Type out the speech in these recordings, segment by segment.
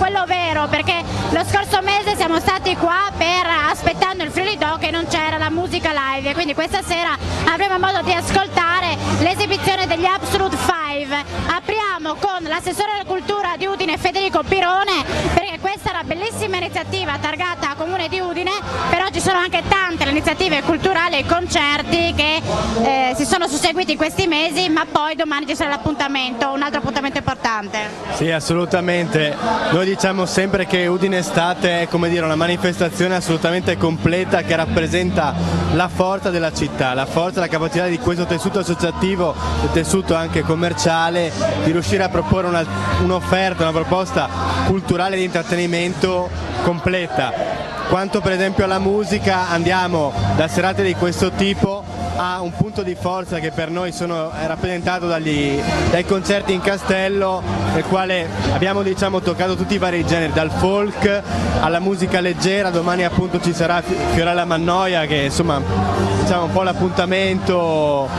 quello vero, perché lo scorso mese siamo stati qua aspettando il Friuli Doc e non c'era la musica live, e quindi questa sera avremo modo di ascoltare l'esibizione degli Absolute Five. Apriamo con l'assessore alla cultura di Udine Federico Pirone, perché questa è una bellissima iniziativa targata a Comune di Udine, però ci sono anche tante le iniziative culturali e concerti che si sono susseguiti in questi mesi, ma poi domani ci sarà l'appuntamento, un altro appuntamento importante. Sì, assolutamente. Noi diciamo sempre che Udine Estate è, come dire, una manifestazione assolutamente completa che rappresenta la forza della città, la forza e la capacità di questo tessuto associativo e tessuto anche commerciale di riuscire a proporre un'offerta, una proposta culturale di intrattenimento completa. Quanto per esempio alla musica, andiamo da serate di questo tipo a un punto di forza che per noi è rappresentato dai concerti in Castello, nel quale abbiamo toccato tutti i vari generi, dal folk alla musica leggera. Domani appunto ci sarà Fiorella Mannoia, che insomma un po' l'appuntamento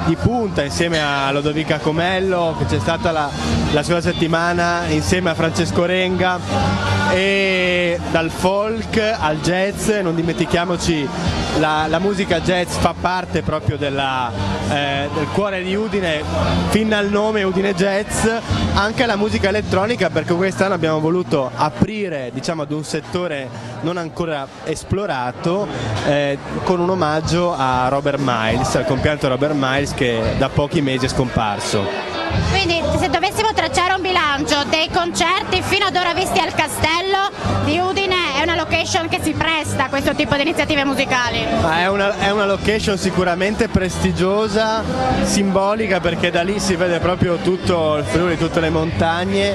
di punta, insieme a Lodovica Comello, che c'è stata la scorsa settimana insieme a Francesco Renga. E dal folk al jazz, non dimentichiamoci, la musica jazz fa parte proprio del cuore di Udine, fin dal nome Udine Jazz. Anche la musica elettronica, perché quest'anno abbiamo voluto aprire ad un settore non ancora esplorato, con un omaggio a Robert Miles, al compianto Robert Miles, che da pochi mesi è scomparso. Quindi se dovessimo tracciare un bilancio dei concerti fino ad ora visti al Castello di Udine, è una location che si presta a questo tipo di iniziative musicali? È una location sicuramente prestigiosa, simbolica, perché da lì si vede proprio tutto il Friuli, tutte le montagne.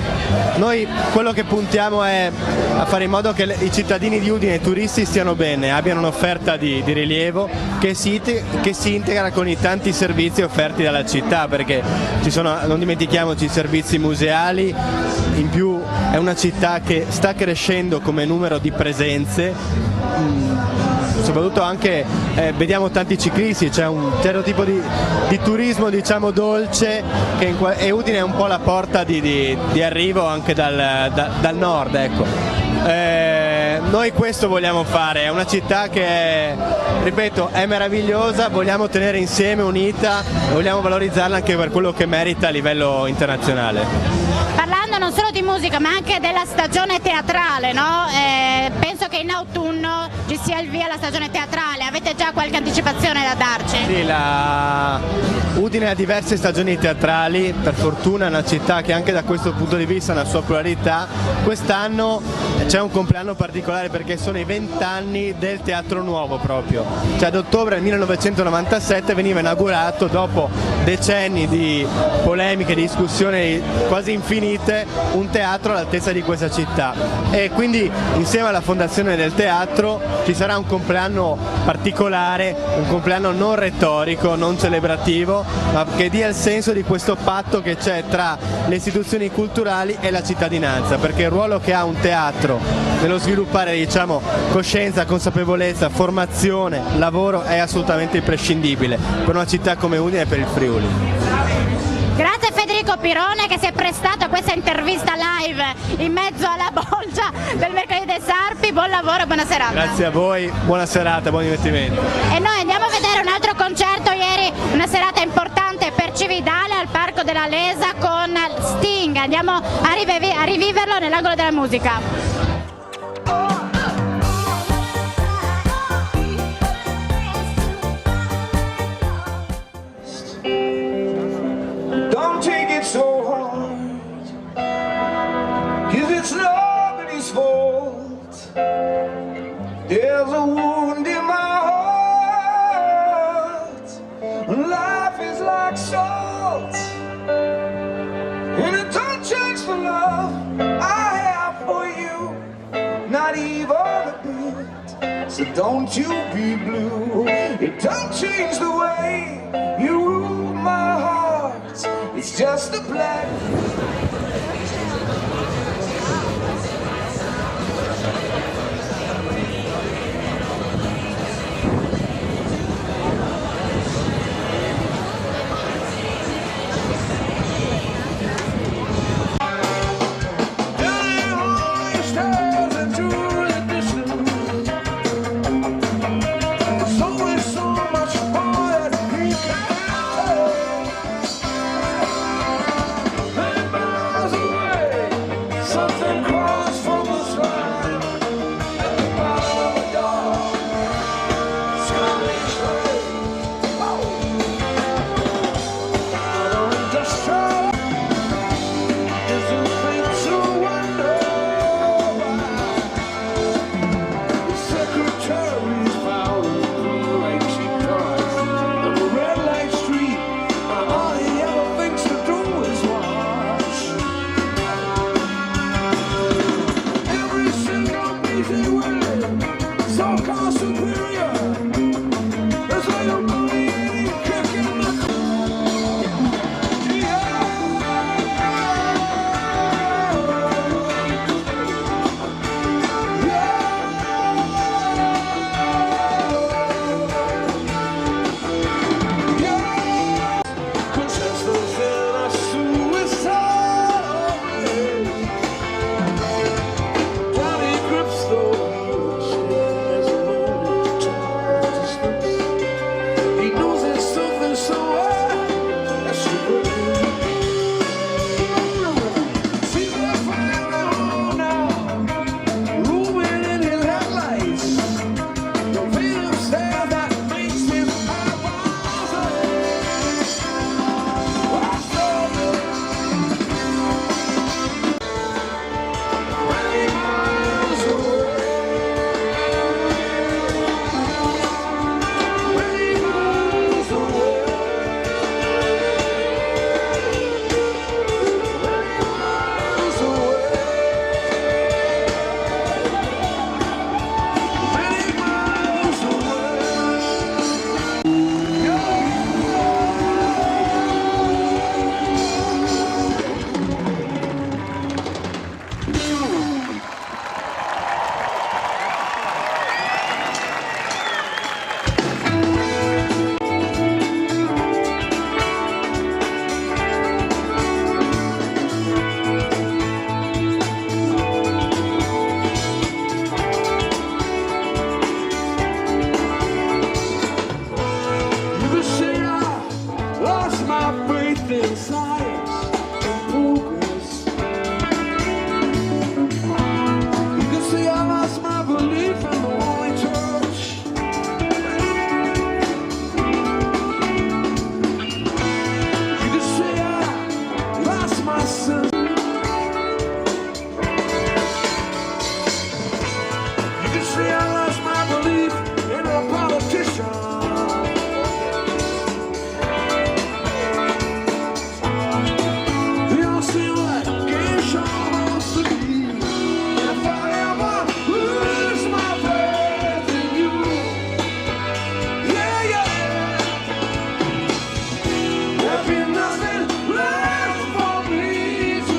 Noi quello che puntiamo è a fare in modo che i cittadini di Udine, i turisti, stiano bene, abbiano un'offerta di rilievo che si integra con i tanti servizi offerti dalla città, perché ci sono, non dimentichiamoci, i servizi museali. In più è una città che sta crescendo come numero di presenze, soprattutto anche vediamo tanti ciclisti, c'è un certo tipo di turismo dolce, e Udine è un po' la porta di arrivo anche dal nord, ecco. Noi questo vogliamo fare, è una città che, ripeto, è meravigliosa, vogliamo tenere insieme, unita, e vogliamo valorizzarla anche per quello che merita a livello internazionale. Parlando non solo di musica ma anche della stagione teatrale, no? Penso che in autunno ci sia il via alla stagione teatrale, avete già qualche anticipazione da darci? Sì, Udine ha diverse stagioni teatrali, per fortuna è una città che anche da questo punto di vista ha una sua pluralità. Quest'anno c'è un compleanno particolare perché sono i 20 anni del Teatro Nuovo proprio, cioè ad ottobre del 1997 veniva inaugurato, dopo decenni di polemiche, di discussioni quasi infinite, un teatro all'altezza di questa città, e quindi insieme alla fondazione del teatro ci sarà un compleanno particolare, un compleanno non retorico, non celebrativo, ma che dia il senso di questo patto che c'è tra le istituzioni culturali e la cittadinanza, perché il ruolo che ha un teatro nello sviluppare coscienza, consapevolezza, formazione, lavoro è assolutamente imprescindibile per una città come Udine e per il Friuli. Grazie Federico Pirone, che si è prestato a questa intervista live in mezzo alla bolgia del Mercoledì dei Sarpi. Buon lavoro e buona serata. Grazie a voi, buona serata, buon divertimento. E noi andiamo a vedere un altro concerto ieri, una serata importante per Cividale al Parco della Lesa con Sting. Andiamo a riviverlo nell'angolo della musica. Don't take it so hard, 'cause it's nobody's fault. There's a wound in my heart, life is like salt, and it don't change the love I have for you, not even a bit. So don't you be blue, it don't change the way you rule my heart, it's just a black. Down Something crawls from the slime at the bottom of a door. Scummy slave. Another industrial isn't thing to wonder why. The secretary's found in blue like cheap toys on the red light street, and all he ever thinks to do is watch. Every single busy word, so-called superior, is like a bully kicking the in science and progress. You can see I lost my belief in the Holy Church. You can see I lost my sense. You can see I lost my belief in a politician. Nothing left for me to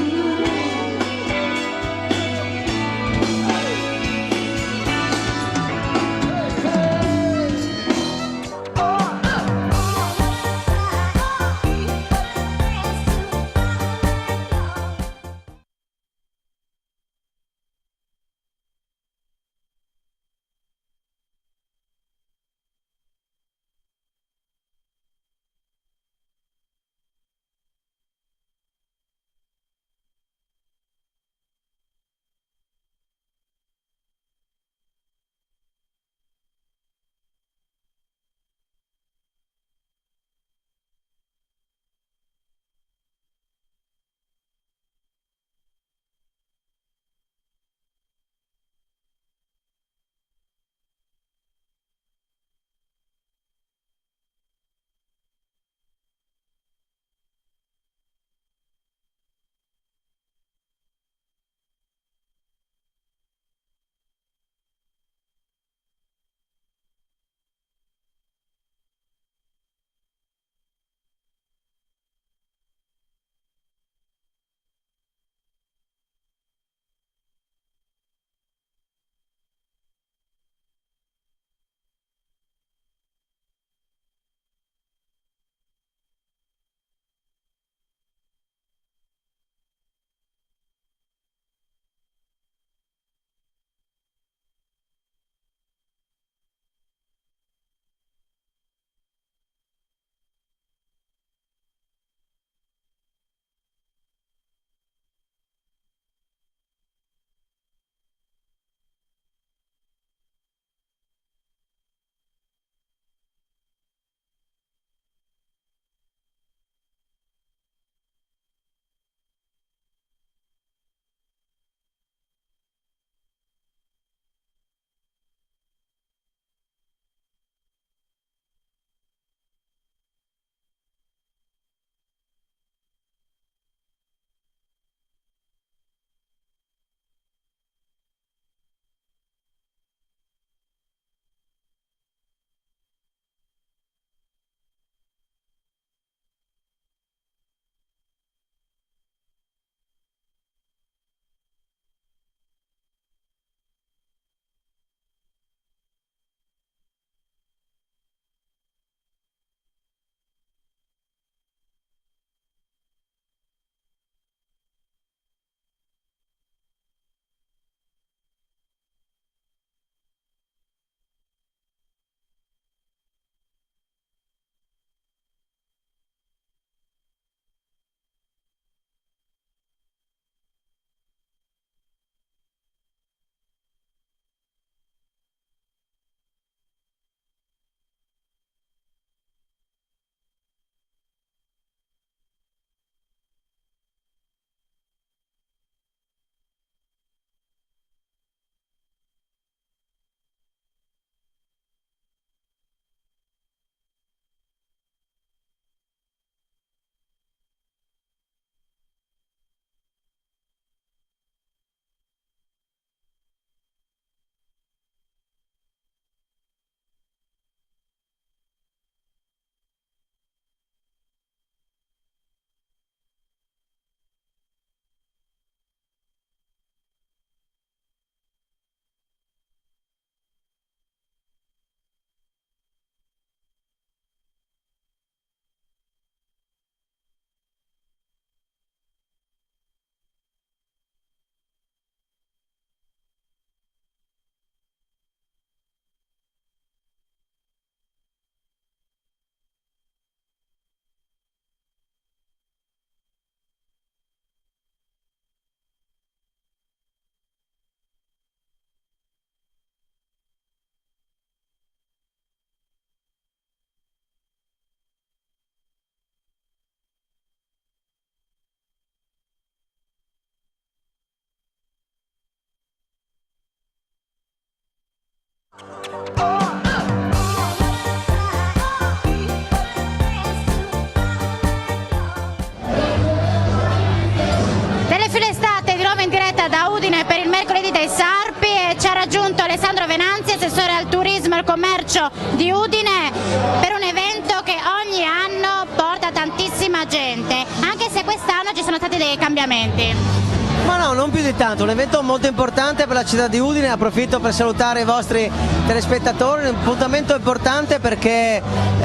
Sarpi e ci ha raggiunto Alessandro Venanzi, assessore al turismo e al commercio di Udine, per un evento che ogni anno porta tantissima gente, anche se quest'anno ci sono stati dei cambiamenti. Ma no, non più di tanto, un evento molto importante per la città di Udine. Approfitto per salutare i vostri telespettatori, un appuntamento importante perché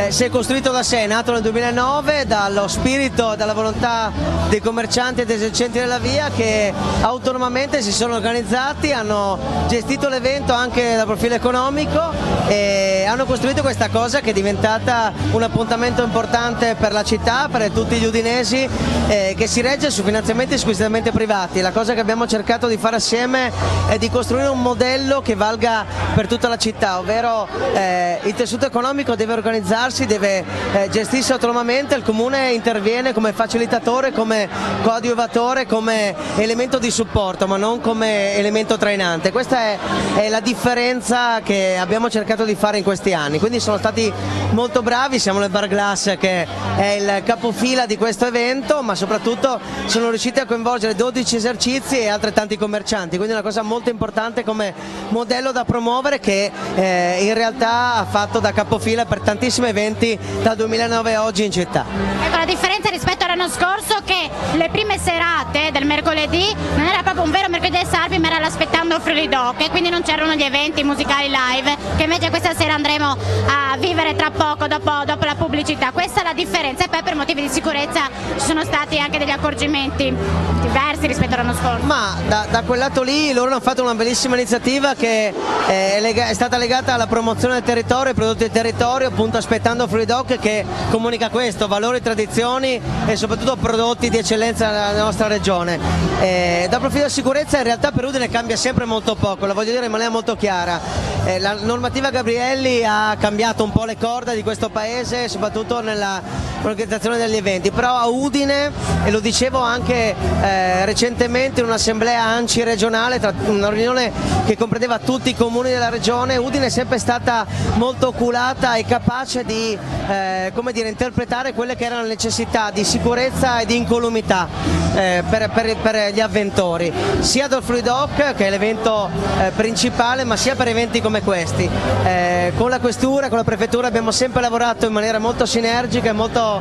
si è costruito da sé, è nato nel 2009 dallo spirito e dalla volontà dei commercianti e dei esercenti della via che autonomamente si sono organizzati, hanno gestito l'evento anche dal profilo economico e hanno costruito questa cosa che è diventata un appuntamento importante per la città, per tutti gli udinesi, che si regge su finanziamenti squisitamente privati. La cosa che abbiamo cercato di fare assieme è di costruire un modello che valga per tutta la città, ovvero il tessuto economico deve organizzarsi, deve gestirsi autonomamente, il comune interviene come facilitatore, come coadiuvatore, come elemento di supporto, ma non come elemento trainante. Questa è la differenza che abbiamo cercato di fare in questi anni, quindi sono stati molto bravi, siamo nel Bar Glass che è il capofila di questo evento, ma soprattutto sono riusciti a coinvolgere 12 esercizi e altrettanti commercianti, quindi è una cosa molto importante come modello da promuovere che in realtà ha fatto da capofila per tantissimi eventi dal 2009 a oggi in città. Ecco, la differenza rispetto all'anno scorso che le prime serate del mercoledì non era proprio un vero mercoledì dei Sarpi, ma era l'Aspettando Friuli Doc e quindi non c'erano gli eventi musicali live che invece questa sera andremo a vivere tra poco dopo la pubblicità. Questa è la differenza e poi per motivi di sicurezza ci sono stati anche degli accorgimenti diversi rispetto all'anno scorso. Ma da quel lato lì loro hanno fatto una bellissima iniziativa che è stata legata alla promozione del territorio, ai prodotti del territorio, appunto Aspettando Friuli Doc, che comunica questo, valori, tradizioni e soprattutto prodotti di eccellenza nella nostra regione. Dal profilo della sicurezza in realtà per Udine cambia sempre molto poco, la voglio dire in maniera molto chiara. La normativa Gabrielli ha cambiato un po' le corde di questo paese, soprattutto nell'organizzazione degli eventi, però a Udine, e lo dicevo anche recentemente in un'assemblea ANCI regionale, una riunione che comprendeva tutti i comuni della regione, Udine è sempre stata molto oculata e capace di interpretare quelle che erano le necessità di sicurezza e di incolumità per gli avventori, sia dal Friuli Doc che è l'evento principale, ma sia per eventi come questi. Con la questura, con la prefettura abbiamo sempre lavorato in maniera molto sinergica e molto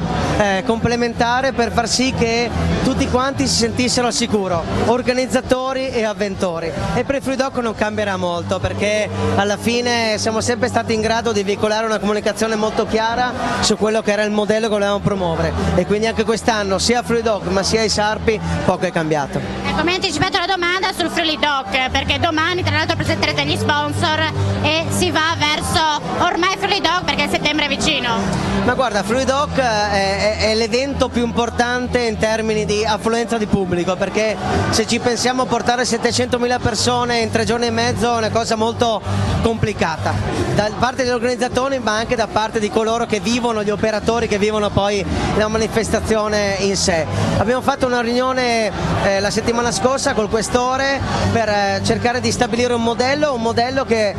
complementare per far sì che tutti quanti si sentissero al sicuro, organizzatori e avventori, e per il Friuli Doc non cambierà molto perché alla fine siamo sempre stati in grado di veicolare una comunicazione molto chiara su quello che era il modello che volevamo promuovere e quindi anche quest'anno sia a Friuli Doc ma sia ai Sarpi poco è cambiato. Ecco, mi ha anticipato la domanda sul Friuli Doc perché domani tra l'altro presenterete gli sponsor e si va verso ormai Friuli Doc perché il settembre è vicino. Ma guarda, Friuli Doc è l'evento più importante in termini di affluenza di pubblico, perché se ci pensiamo portare 700.000 persone in 3 giorni e mezzo è una cosa molto complicata, da parte degli organizzatori ma anche da parte di coloro che vivono, gli operatori che vivono poi la manifestazione in sé. Abbiamo fatto una riunione la settimana scorsa col questore per cercare di stabilire un modello che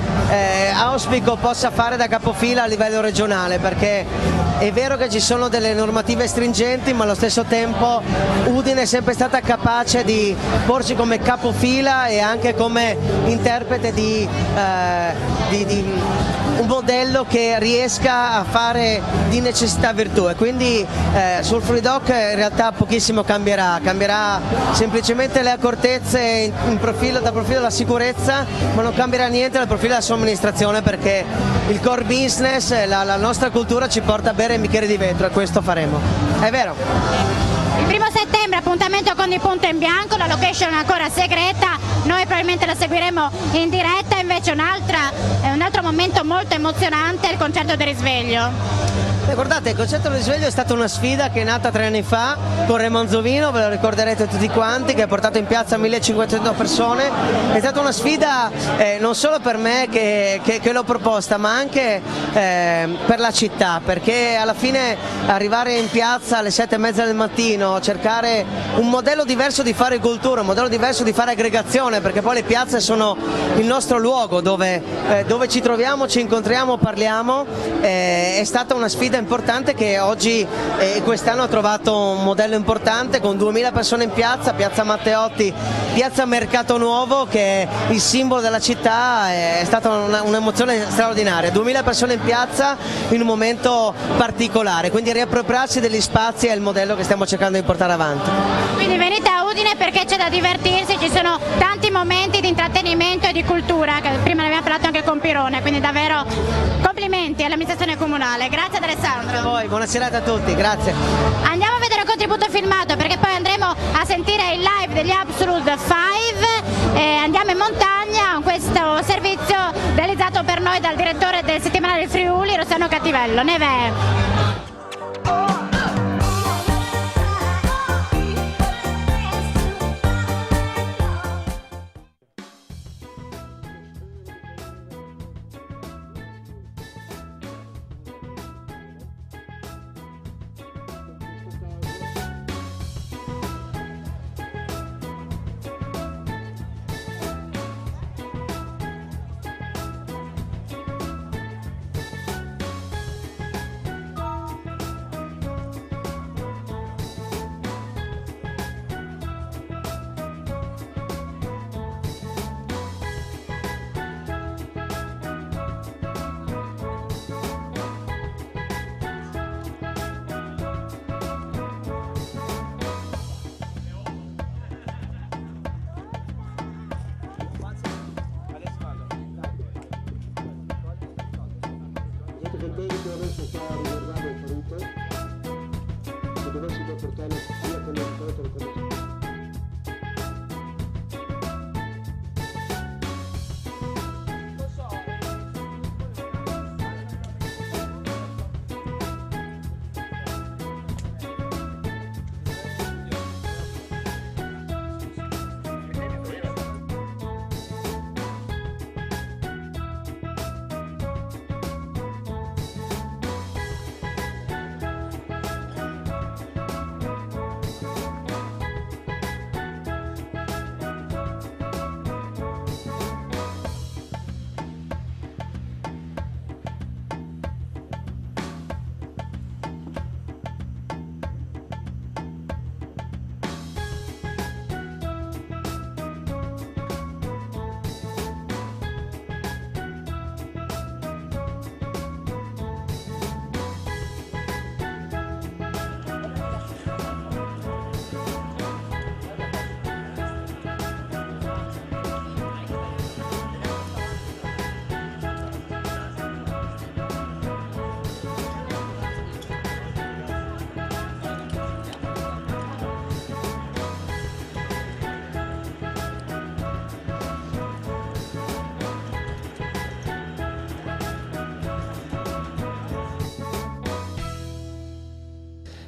auspico possa fare da capofila a livello regionale, perché è vero che ci sono delle normative stringenti, ma allo stesso tempo Udine è sempre stata capace di porsi come capofila e anche come interprete di un modello che riesca a fare di necessità virtù, e quindi sul Friuli Doc in realtà pochissimo cambierà semplicemente le accortezze dal profilo della sicurezza, ma non cambierà niente dal profilo della somministrazione, perché il core business, la nostra cultura ci porta a bere in bicchieri di vetro e questo faremo. È vero? Il 1° settembre appuntamento con il Punto in Bianco, la location è ancora segreta, noi probabilmente la seguiremo in diretta, invece un altro momento molto emozionante è il concerto del risveglio. Guardate, il concerto del risveglio è stata una sfida che è nata 3 anni fa con Remo Anzovino, ve lo ricorderete tutti quanti, che ha portato in piazza 1500 persone. È stata una sfida non solo per me che l'ho proposta, ma anche per la città, perché alla fine arrivare in piazza alle 7:30 del mattino a cercare un modello diverso di fare cultura, un modello diverso di fare aggregazione, perché poi le piazze sono il nostro luogo dove ci troviamo, ci incontriamo, parliamo. È stata una sfida importante che oggi quest'anno ha trovato un modello importante con 2000 persone in piazza, piazza Matteotti, piazza Mercato Nuovo, che è il simbolo della città. È stata un'emozione straordinaria, 2000 persone in piazza in un momento particolare, quindi riappropriarsi degli spazi è il modello che stiamo cercando di portare avanti. Quindi venite a Udine perché c'è da divertirsi, ci sono tanti momenti di intrattenimento e di cultura, che prima ne abbiamo parlato anche con Pirone, quindi davvero complimenti all'amministrazione comunale. Grazie ad Alessandro. Grazie a voi, buona serata a tutti, grazie. Andiamo a vedere il contributo filmato perché poi andremo a sentire il live degli Absolute 5 e andiamo in montagna con questo servizio realizzato per noi dal direttore del settimanale del Friuli, Rossano Cattivello. Neve.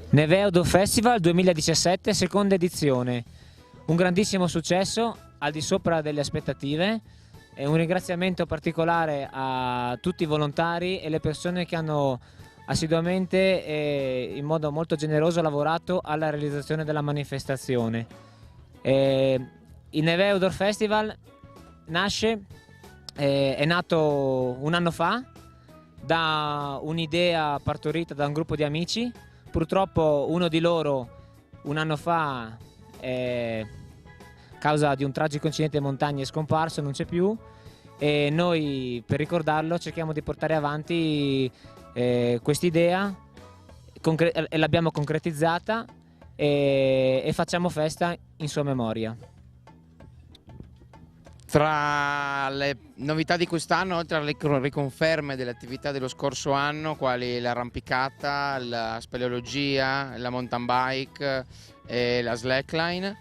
Neve Outdoor Festival 2017, seconda edizione. Un grandissimo successo, al di sopra delle aspettative, e un ringraziamento particolare a tutti i volontari e le persone che hanno assiduamente e in modo molto generoso lavorato alla realizzazione della manifestazione. Il Neve Outdoor Festival è nato un anno fa da un'idea partorita da un gruppo di amici. Purtroppo uno di loro un anno fa, a causa di un tragico incidente in montagna, è scomparso, non c'è più, e noi per ricordarlo cerchiamo di portare avanti quest'idea e l'abbiamo concretizzata e facciamo festa in sua memoria. Tra le novità di quest'anno, oltre alle riconferme delle attività dello scorso anno, quali l'arrampicata, la speleologia, la mountain bike e la slackline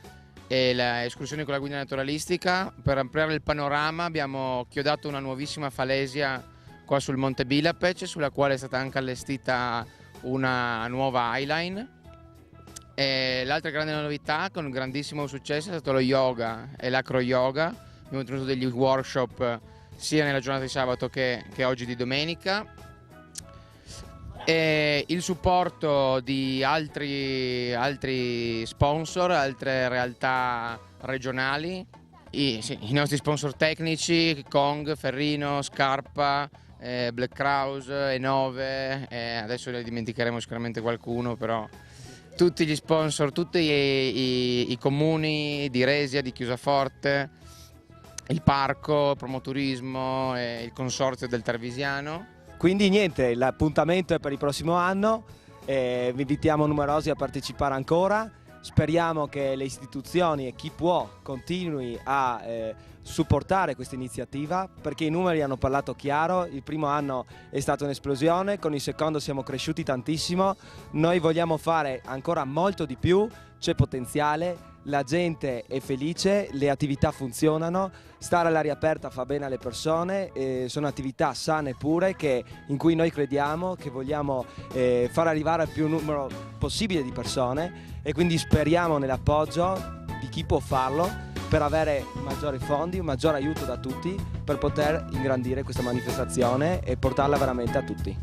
e le escursioni con la guida naturalistica, per ampliare il panorama abbiamo chiodato una nuovissima falesia qua sul Monte Bilapec, sulla quale è stata anche allestita una nuova highline. L'altra grande novità, con un grandissimo successo, è stato lo yoga e l'acro yoga. Abbiamo tenuto degli workshop sia nella giornata di sabato che oggi di domenica. e il supporto di altri sponsor, altre realtà regionali, i nostri sponsor tecnici, Kong, Ferrino, Scarpa, Black Crowes, E9, adesso ne dimenticheremo sicuramente qualcuno, però tutti gli sponsor, tutti i comuni di Resia, di Chiusaforte, il parco, Promoturismo e il consorzio del Tarvisiano. Quindi niente, l'appuntamento è per il prossimo anno, vi invitiamo numerosi a partecipare ancora, speriamo che le istituzioni e chi può continui a supportare questa iniziativa, perché i numeri hanno parlato chiaro. Il primo anno è stata un'esplosione, con il secondo siamo cresciuti tantissimo, noi vogliamo fare ancora molto di più, c'è potenziale, la gente è felice, le attività funzionano, stare all'aria aperta fa bene alle persone, sono attività sane e pure in cui noi crediamo, che vogliamo far arrivare al più numero possibile di persone, e quindi speriamo nell'appoggio di chi può farlo per avere maggiori fondi, un maggiore aiuto da tutti per poter ingrandire questa manifestazione e portarla veramente a tutti.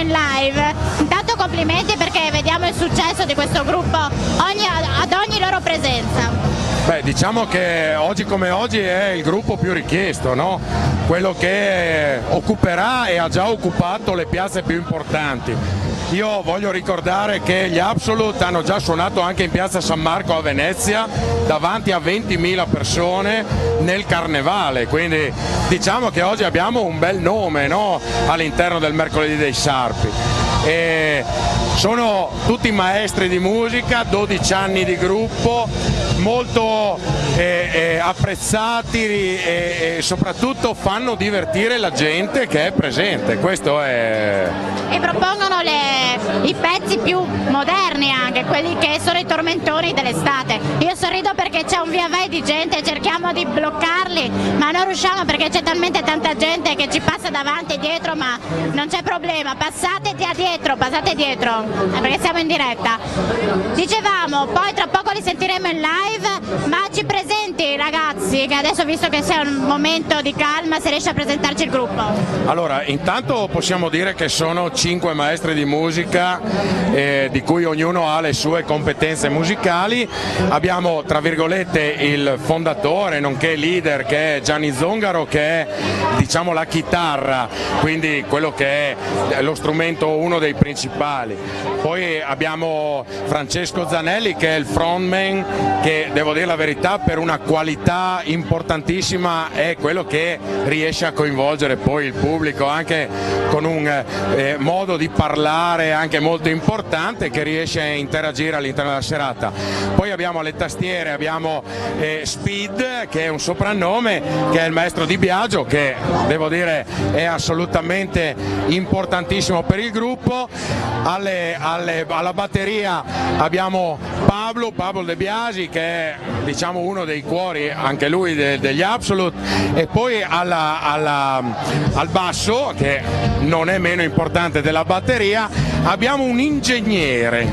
in live. Intanto complimenti perché vediamo il successo di questo gruppo ad ogni loro presenza. Beh, diciamo che oggi come oggi è il gruppo più richiesto, no? Quello che occuperà e ha già occupato le piazze più importanti. Io voglio ricordare che gli Absolute hanno già suonato anche in piazza San Marco a Venezia davanti a 20.000 persone nel carnevale, quindi diciamo che oggi abbiamo un bel nome, no? All'interno del Mercoledì dei Sarpi. E sono tutti maestri di musica, 12 anni di gruppo, molto apprezzati e soprattutto fanno divertire la gente che è presente, questo è... E propongono i pezzi più moderni anche, quelli che sono i tormentoni dell'estate. Io sorrido perché c'è un via vai di gente, cerchiamo di bloccarli, ma non riusciamo perché c'è talmente tanta gente che ci passa davanti e dietro, ma non c'è problema, passate dietro, perché siamo in diretta. Dicevamo, poi tra poco li sentiremo in live, ma ci presenti ragazzi, che adesso visto che c'è un momento di calma, se riesci a presentarci il gruppo. Allora, intanto possiamo dire che sono 5 maestri di musica di cui ognuno ha le sue competenze musicali. Abbiamo tra virgolette il fondatore nonché leader che è Gianni Zongaro, che è diciamo la chitarra, quindi quello che è lo strumento uno dei principali. Poi abbiamo Francesco Zanelli che è il frontman, che devo dire la verità per una qualità importantissima è quello che riesce a coinvolgere poi il pubblico anche con un modo di parlare anche molto importante che riesce a interagire all'interno della serata. Poi abbiamo alle tastiere, abbiamo Speed che è un soprannome, che è il maestro di Biagio, che devo dire è assolutamente importantissimo per il gruppo. Alla batteria abbiamo Pablo De Biasi che è diciamo uno dei cuori anche lui degli Absolute, e poi al basso, che non è meno importante della batteria, abbiamo un ingegnere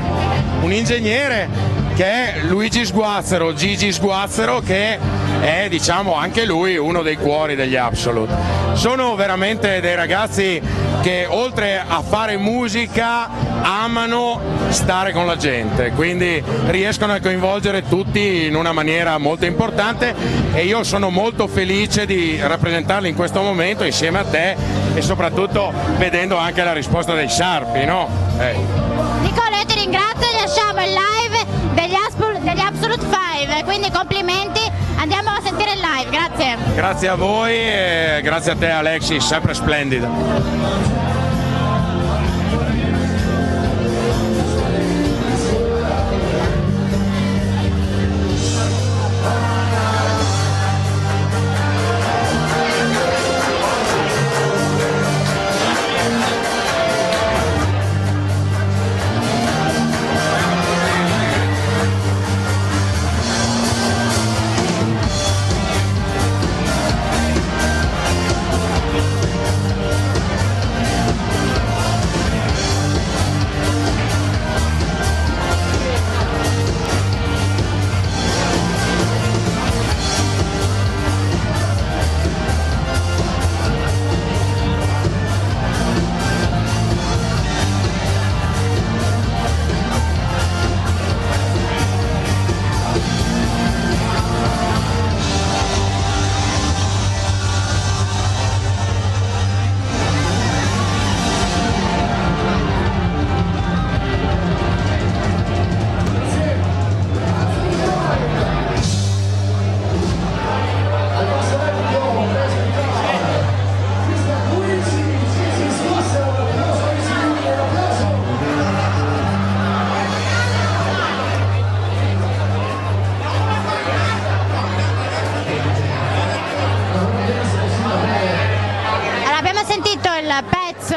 che è Luigi Sguazzero, Gigi Sguazzero, che è diciamo anche lui uno dei cuori degli Absolute. Sono veramente dei ragazzi che oltre a fare musica amano stare con la gente, quindi riescono a coinvolgere tutti in una maniera molto importante e io sono molto felice di rappresentarli in questo momento insieme a te e soprattutto vedendo anche la risposta dei Sarpi, no? Nicola, io ti ringrazio, lasciamo il live degli Absolute 5, quindi complimenti, andiamo a sentire il live, grazie. Grazie a voi e grazie a te Alexis, sempre splendida.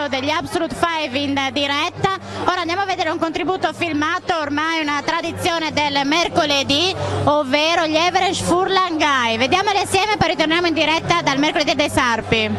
Degli Absolute 5 in diretta. Ora andiamo a vedere un contributo filmato, ormai una tradizione del mercoledì, ovvero gli Average Furlan Guy. Vediamoli assieme, poi ritorniamo in diretta dal Mercoledì dei Sarpi.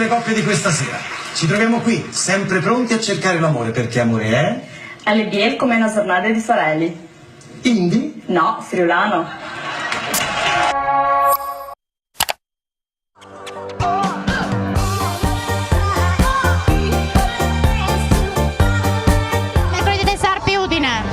coppie di questa sera. Ci troviamo qui, sempre pronti a cercare l'amore, perché amore è... LBL come una giornata di sorelli. Indie? No, friulano. Mercoledì dei Sarpi Udine.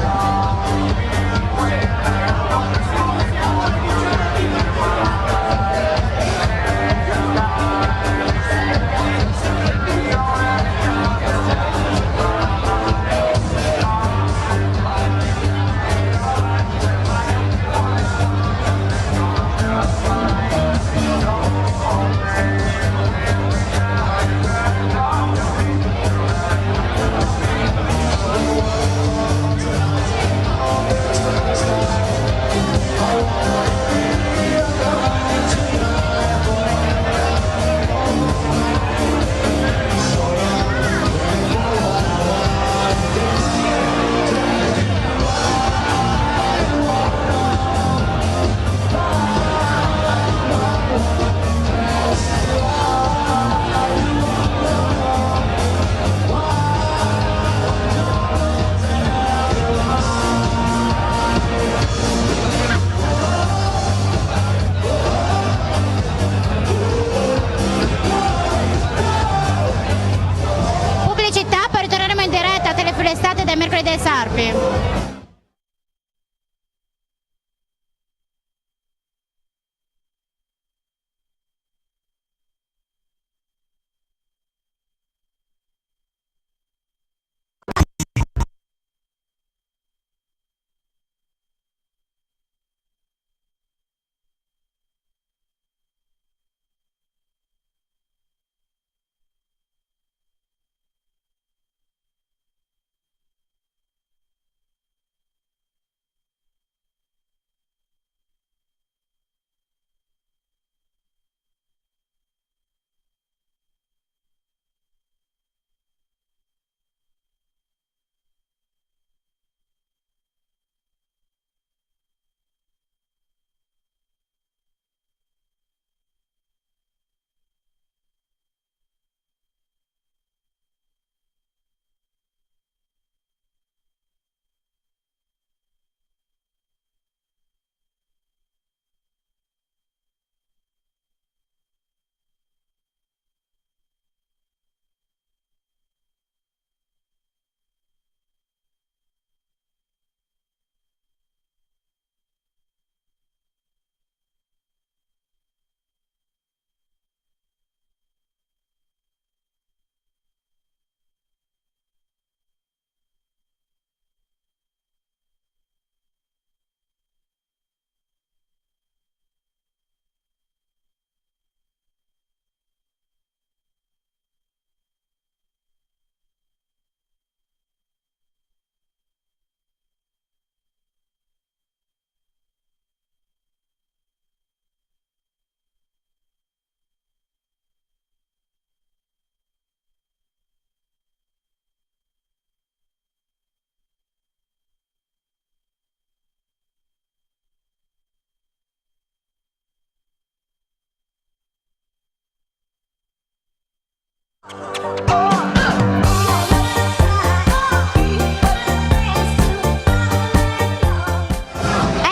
Pubblicità, poi ritorneremo in diretta a Telefilestate del Mercoledì dei Sarpi.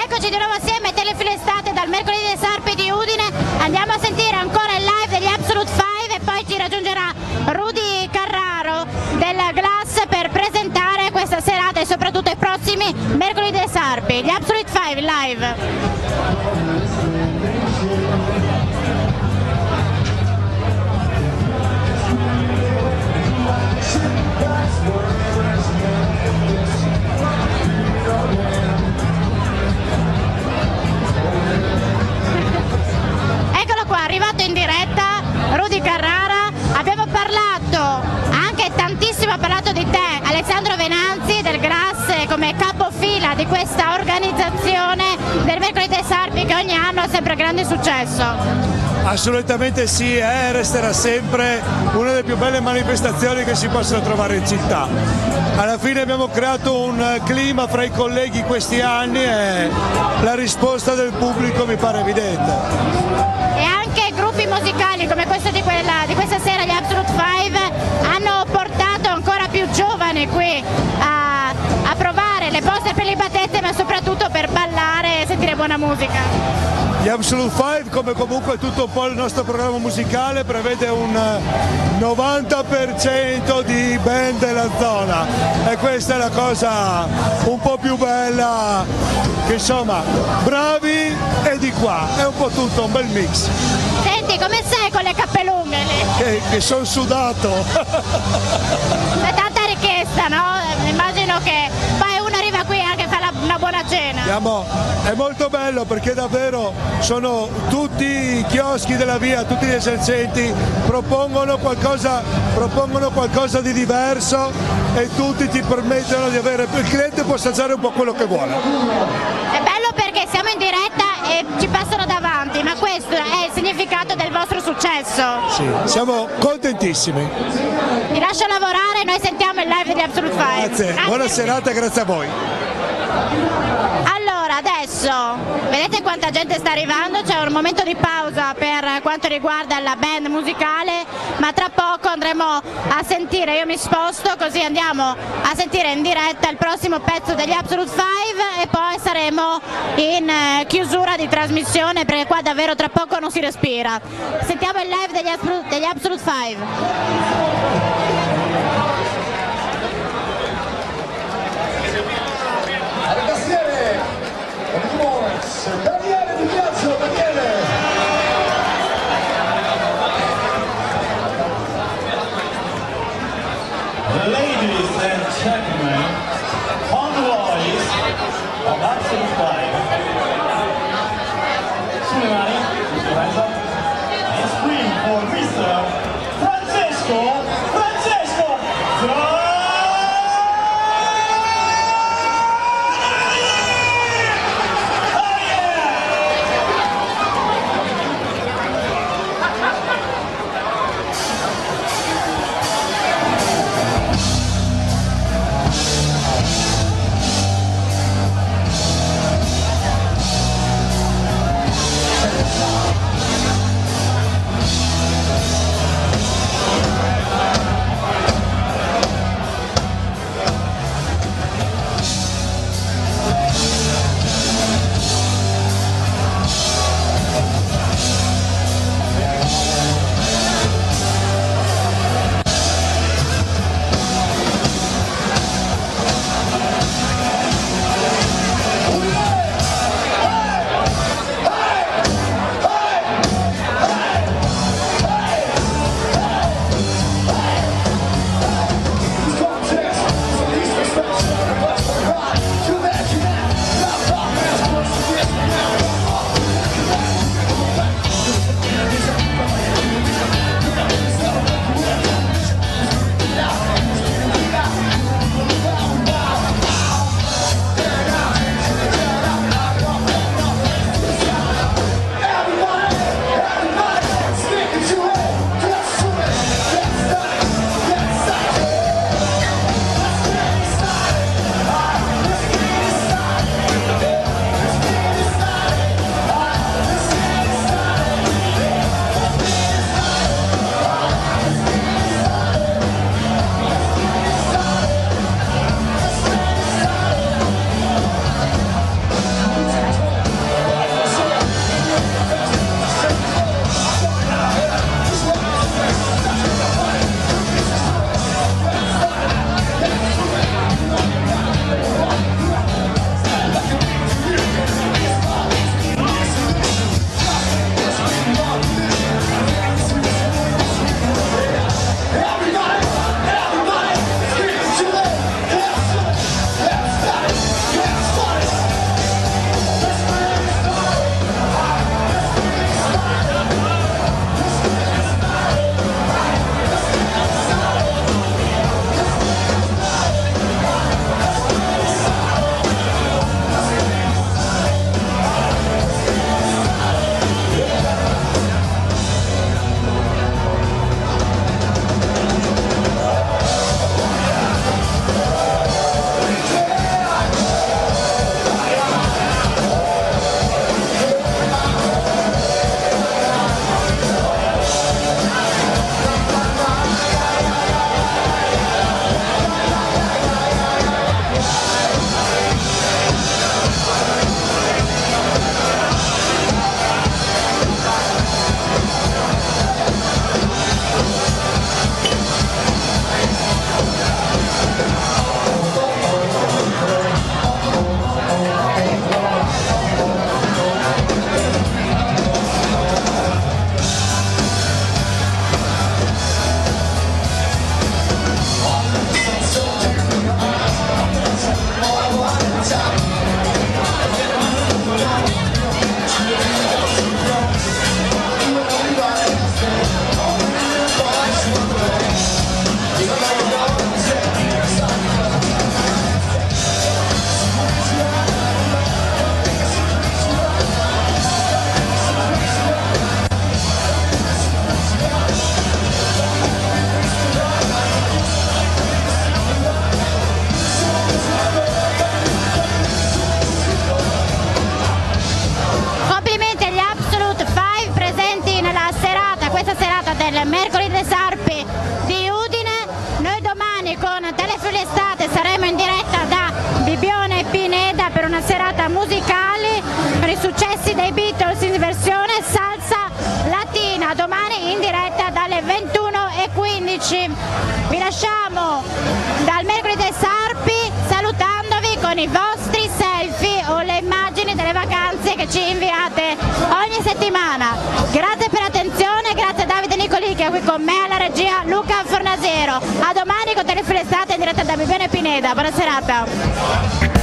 Eccoci di nuovo assieme, Telefilestate dal Mercoledì dei Sarpi di Udine. Andiamo a sentire ancora il live degli Absolute 5 e poi ci raggiungerà Rudy Carraro del Glass per presentare questa serata e soprattutto i prossimi Mercoledì dei Sarpi. Gli Absolute 5 live. Eccolo qua, arrivato in diretta Rudy Carrara. Abbiamo parlato anche tantissimo, ha parlato di te Alessandro Venanzi del Grass come capofila di questa organizzazione del Mercoledì dei Sarpi che ogni anno ha sempre grande successo. Assolutamente sì, resterà sempre una delle più belle manifestazioni che si possono trovare in città. Alla fine abbiamo creato un clima fra i colleghi questi anni e la risposta del pubblico mi pare evidente. E anche gruppi musicali come questo di questa sera, gli insieme qui a provare le poste per le battette, ma soprattutto per ballare e sentire buona musica. Gli Absolute Five, come comunque tutto un po' il nostro programma musicale, prevede un 90% di band della zona e questa è la cosa un po' più bella, che insomma bravi e di qua, è un po' tutto un bel mix. Senti, come sei con le cappellunghe lì? Che sono sudato. È tanta richiesta, no? Immagino che poi uno arriva qui anche a fare una buona cena. È molto bello perché davvero sono tutti i chioschi della via, tutti gli esercenti propongono qualcosa di diverso e tutti ti permettono di avere, il cliente può assaggiare un po' quello che vuole. È bello perché siamo in diretta e ci passano davanti, ma questo è il significato del vostro successo. Sì, siamo contentissimi. Vi lascio lavorare, noi sentiamo il live degli Absolute Five. Grazie, buona serata e grazie a voi. Allora, adesso vedete quanta gente sta arrivando, c'è un momento di pausa per quanto riguarda la band musicale, ma tra poco andremo a sentire, io mi sposto così andiamo a sentire in diretta il prossimo pezzo degli Absolute Five e poi saremo in chiusura di trasmissione perché qua davvero tra poco non si respira. Sentiamo il live degli Absolute Five. Daniele Di Piazzo, Daniele! Ladies and gentlemen, convoys of Absolute Five. Sulle mani, hands up, and scream for Mr. Francesco Oh yeah! 11. Vi lasciamo dal mercoledì dei Sarpi salutandovi con i vostri selfie o le immagini delle vacanze che ci inviate ogni settimana. Grazie per l'attenzione, grazie a Davide Nicoli che è qui con me, alla regia Luca Fornasiero. A domani con Telefilestate in diretta da Bibione Pineda. Buona serata.